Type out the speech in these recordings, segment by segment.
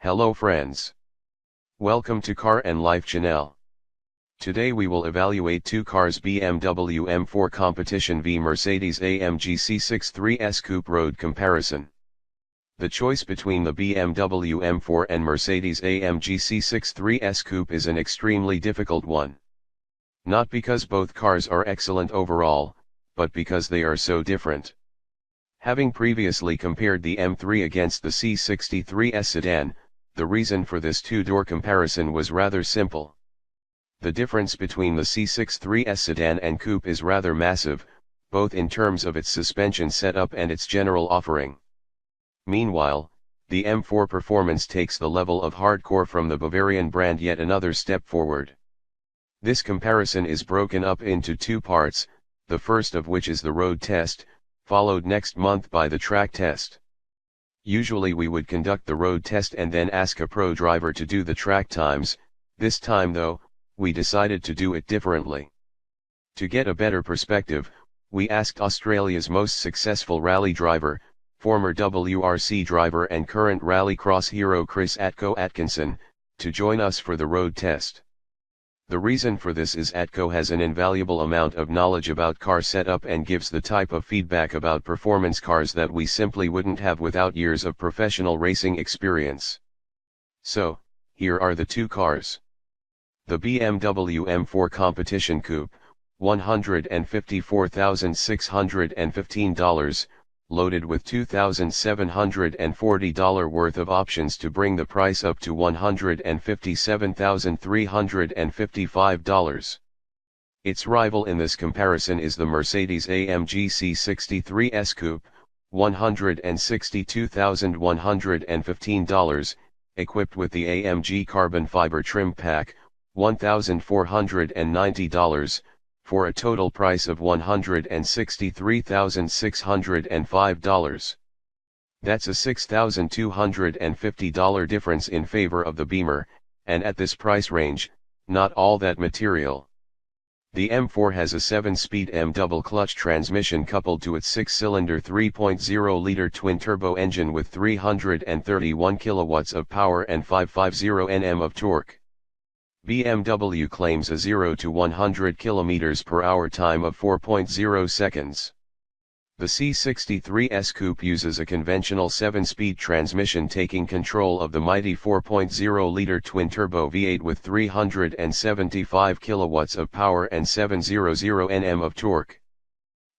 Hello friends. Welcome to Car and Life channel. Today we will evaluate two cars, BMW M4 Competition v Mercedes-AMG C63 S Coupe road comparison. The choice between the BMW M4 and Mercedes-AMG C63 S Coupe is an extremely difficult one. Not because both cars are excellent overall, but because they are so different. Having previously compared the M3 against the C63 S sedan, the reason for this two-door comparison was rather simple. The difference between the C63 S sedan and coupe is rather massive, both in terms of its suspension setup and its general offering. Meanwhile, the M4 performance takes the level of hardcore from the Bavarian brand yet another step forward. This comparison is broken up into two parts, the first of which is the road test, followed next month by the track test. Usually we would conduct the road test and then ask a pro driver to do the track times. This time though, we decided to do it differently. To get a better perspective, we asked Australia's most successful rally driver, former WRC driver and current rallycross hero Chris "Atco" Atkinson, to join us for the road test. The reason for this is Atco has an invaluable amount of knowledge about car setup and gives the type of feedback about performance cars that we simply wouldn't have without years of professional racing experience. So, here are the two cars. The BMW M4 Competition Coupe, $154,615, loaded with $2,740 worth of options to bring the price up to $157,355. Its rival in this comparison is the Mercedes-AMG C63 S Coupe, $162,115, equipped with the AMG carbon fiber trim pack, $1,490, for a total price of $163,605. That's a $6,250 difference in favor of the Beamer, and at this price range, not all that material. The M4 has a 7-speed M double-clutch transmission coupled to its 6-cylinder 3.0-liter twin-turbo engine with 331 kilowatts of power and 550 Nm of torque. BMW claims a 0 to 100 km/h time of 4.0 seconds. The C63 S Coupe uses a conventional 7-speed transmission taking control of the mighty 4.0-liter twin-turbo V8 with 375 kilowatts of power and 700 Nm of torque.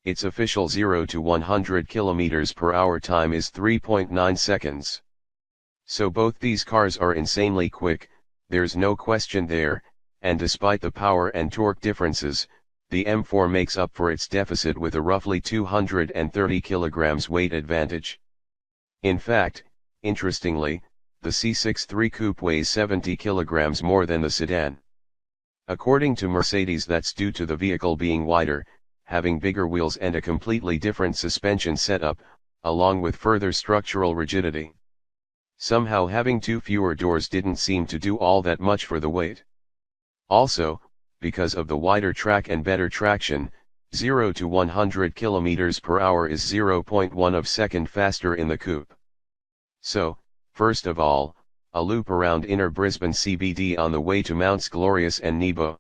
Its official 0 to 100 km/h time is 3.9 seconds. So both these cars are insanely quick, there's no question there, and despite the power and torque differences, the M4 makes up for its deficit with a roughly 230 kg weight advantage. In fact, interestingly, the C63 Coupe weighs 70 kg more than the sedan. According to Mercedes, that's due to the vehicle being wider, having bigger wheels and a completely different suspension setup, along with further structural rigidity. Somehow having two fewer doors didn't seem to do all that much for the weight. Also, because of the wider track and better traction, 0 to 100 km/h is 0.1 of a second faster in the coupe. So, first of all, a loop around inner Brisbane CBD on the way to Mounts Glorious and Nebo.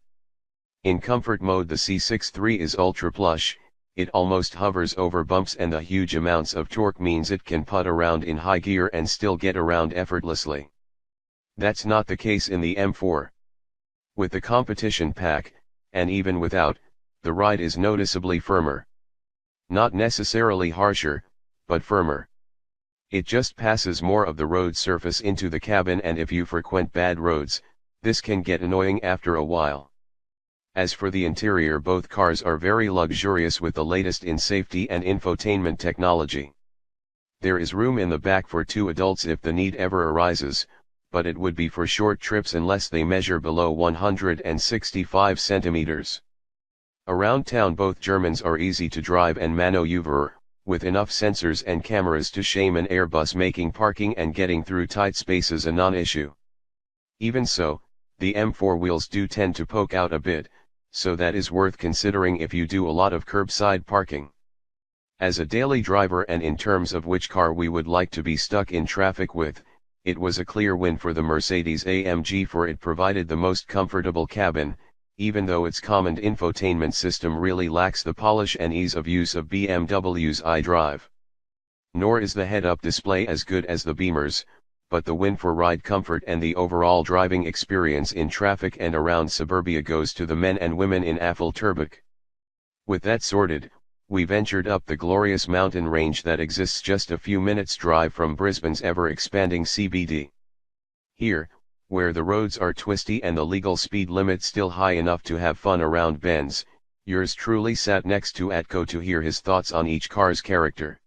In comfort mode the C63 is ultra plush, it almost hovers over bumps, and the huge amounts of torque means it can putt around in high gear and still get around effortlessly. That's not the case in the M4. With the competition pack, and even without, the ride is noticeably firmer. Not necessarily harsher, but firmer. It just passes more of the road surface into the cabin, and if you frequent bad roads, this can get annoying after a while. As for the interior, both cars are very luxurious with the latest in safety and infotainment technology. There is room in the back for two adults if the need ever arises, but it would be for short trips unless they measure below 165 centimeters. Around town both Germans are easy to drive and maneuver, with enough sensors and cameras to shame an Airbus, making parking and getting through tight spaces a non-issue. Even so, the M4 wheels do tend to poke out a bit, so that is worth considering if you do a lot of curbside parking. As a daily driver and in terms of which car we would like to be stuck in traffic with, it was a clear win for the Mercedes-AMG, for it provided the most comfortable cabin, even though its common infotainment system really lacks the polish and ease of use of BMW's iDrive. Nor is the head-up display as good as the Beamer's, but the win for ride comfort and the overall driving experience in traffic and around suburbia goes to the men and women in Affelterbach. With that sorted, we ventured up the glorious mountain range that exists just a few minutes' drive from Brisbane's ever-expanding CBD. Here, where the roads are twisty and the legal speed limit still high enough to have fun around bends, yours truly sat next to Atco to hear his thoughts on each car's character.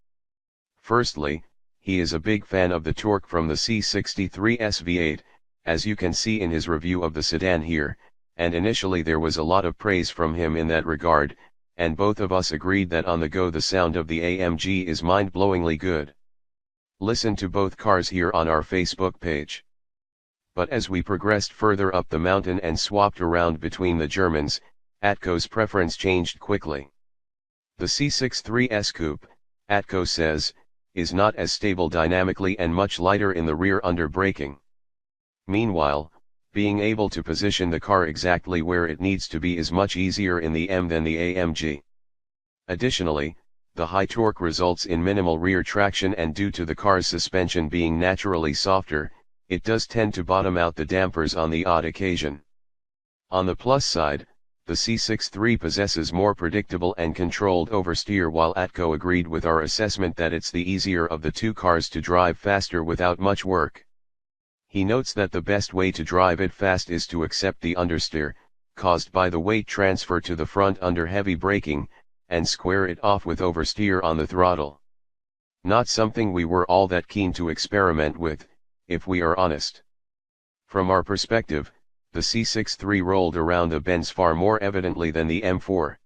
Firstly, he is a big fan of the torque from the C63 S V8, as you can see in his review of the sedan here, and initially there was a lot of praise from him in that regard, and both of us agreed that on the go the sound of the AMG is mind-blowingly good. Listen to both cars here on our Facebook page. But as we progressed further up the mountain and swapped around between the Germans, Atco's preference changed quickly. The C63 S Coupe, Atco says, is not as stable dynamically and much lighter in the rear under braking. Meanwhile, being able to position the car exactly where it needs to be is much easier in the M than the AMG. Additionally, the high torque results in minimal rear traction, and due to the car's suspension being naturally softer, it does tend to bottom out the dampers on the odd occasion. On the plus side, the C63 possesses more predictable and controlled oversteer, while Atco agreed with our assessment that it's the easier of the two cars to drive faster without much work. He notes that the best way to drive it fast is to accept the understeer, caused by the weight transfer to the front under heavy braking, and square it off with oversteer on the throttle. Not something we were all that keen to experiment with, if we are honest. From our perspective, the C63 rolled around the bends far more evidently than the M4.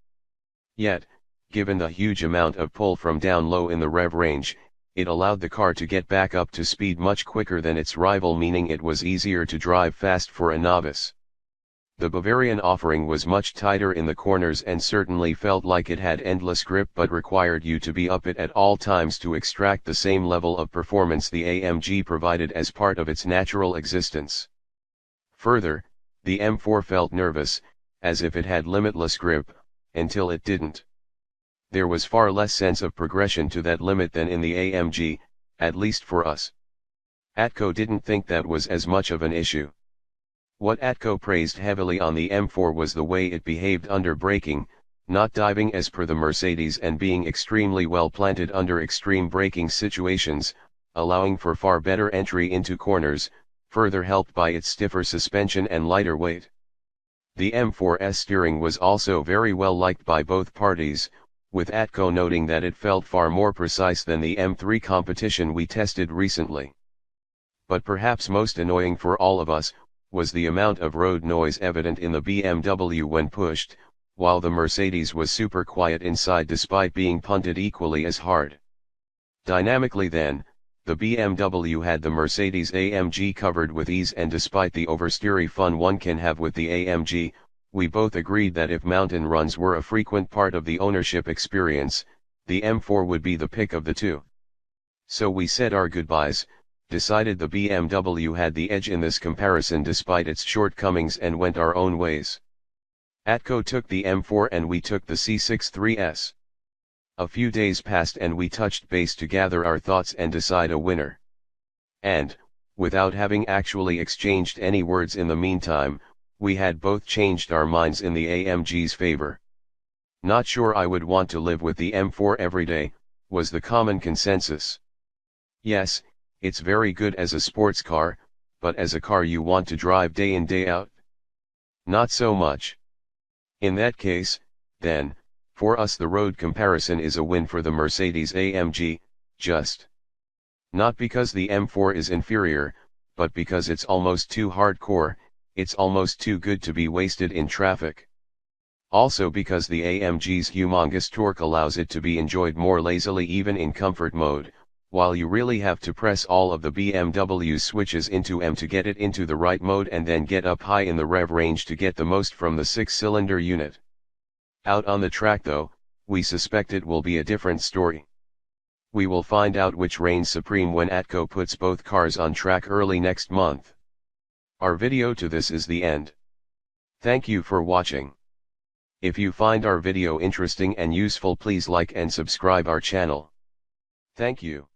Yet, given the huge amount of pull from down low in the rev range, it allowed the car to get back up to speed much quicker than its rival, meaning it was easier to drive fast for a novice. The Bavarian offering was much tighter in the corners and certainly felt like it had endless grip, but required you to be up it at all times to extract the same level of performance the AMG provided as part of its natural existence. Further, the M4 felt nervous, as if it had limitless grip, until it didn't. There was far less sense of progression to that limit than in the AMG, at least for us. Atco didn't think that was as much of an issue. What Atco praised heavily on the M4 was the way it behaved under braking, not diving as per the Mercedes and being extremely well planted under extreme braking situations, allowing for far better entry into corners, further helped by its stiffer suspension and lighter weight. The M4's steering was also very well liked by both parties, with Atco noting that it felt far more precise than the M3 Competition we tested recently. But perhaps most annoying for all of us, was the amount of road noise evident in the BMW when pushed, while the Mercedes was super quiet inside despite being punted equally as hard. Dynamically then, the BMW had the Mercedes-AMG covered with ease, and despite the oversteery fun one can have with the AMG, we both agreed that if mountain runs were a frequent part of the ownership experience, the M4 would be the pick of the two. So we said our goodbyes, decided the BMW had the edge in this comparison despite its shortcomings, and went our own ways. Atco took the M4 and we took the C63 S. A few days passed and we touched base to gather our thoughts and decide a winner. And, without having actually exchanged any words in the meantime, we had both changed our minds in the AMG's favor. Not sure I would want to live with the M4 every day, was the common consensus. Yes, it's very good as a sports car, but as a car you want to drive day in day out? Not so much. In that case, then, for us the road comparison is a win for the Mercedes-AMG, just. Not because the M4 is inferior, but because it's almost too hardcore, it's almost too good to be wasted in traffic. Also because the AMG's humongous torque allows it to be enjoyed more lazily even in comfort mode, while you really have to press all of the BMW switches into M to get it into the right mode and then get up high in the rev range to get the most from the 6-cylinder unit. Out on the track though, we suspect it will be a different story. We will find out which reigns supreme when Atco puts both cars on track early next month. Our video to this is the end. Thank you for watching. If you find our video interesting and useful, please like and subscribe our channel. Thank you.